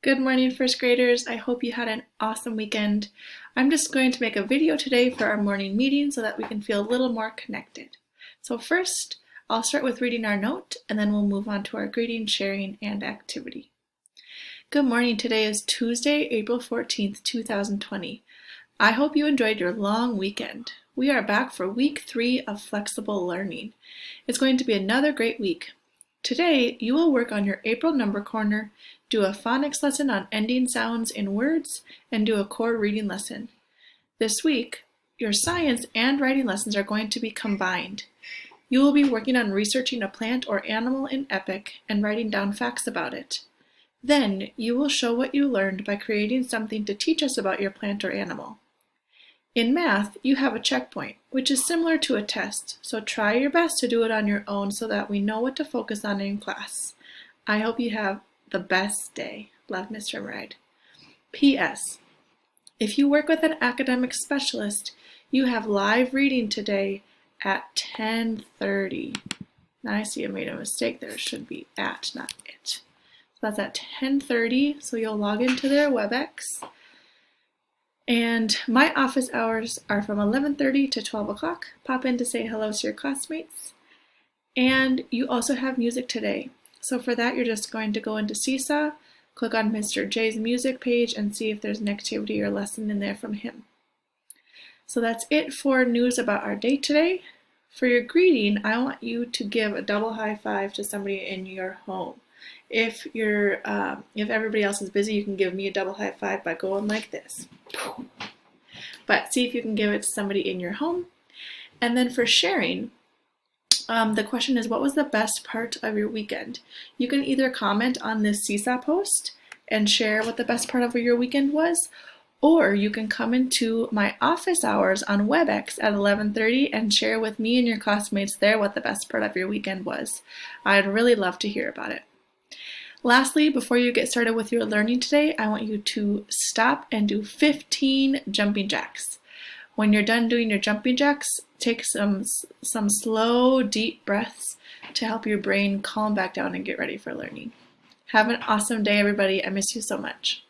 Good morning, first graders. I hope you had an awesome weekend. I'm just going to make a video today for our morning meeting so that we can feel a little more connected. So first, I'll start with reading our note and then we'll move on to our greeting, sharing, and activity. Good morning. Today is Tuesday, April 14th, 2020. I hope you enjoyed your long weekend. We are back for week 3 of flexible learning. It's going to be another great week. Today, you will work on your April number corner, do a phonics lesson on ending sounds in words, and do a core reading lesson. This week, your science and writing lessons are going to be combined. You will be working on researching a plant or animal in EPIC and writing down facts about it. Then, you will show what you learned by creating something to teach us about your plant or animal. In math, you have a checkpoint, which is similar to a test, so try your best to do it on your own so that we know what to focus on in class. I hope you have the best day. Love, Mr. Muride. P.S. If you work with an academic specialist, you have live reading today at 10:30. Now I see I made a mistake there. It should be at, not it. So that's at 10:30, so you'll log into their WebEx. And my office hours are from 11:30 to 12 o'clock. Pop in to say hello to your classmates. And you also have music today. So for that, you're just going to go into Seesaw, click on Mr. J's music page, and see if there's an activity or lesson in there from him. So that's it for news about our day today. For your greeting, I want you to give a double high five to somebody in your home. If everybody else is busy, you can give me a double high five by going like this. But see if you can give it to somebody in your home. And then for sharing, the question is, what was the best part of your weekend? You can either comment on this Seesaw post and share what the best part of your weekend was, or you can come into my office hours on WebEx at 11:30 and share with me and your classmates there what the best part of your weekend was. I'd really love to hear about it. Lastly, before you get started with your learning today, I want you to stop and do 15 jumping jacks. When you're done doing your jumping jacks, take some slow, deep breaths to help your brain calm back down and get ready for learning. Have an awesome day, everybody. I miss you so much.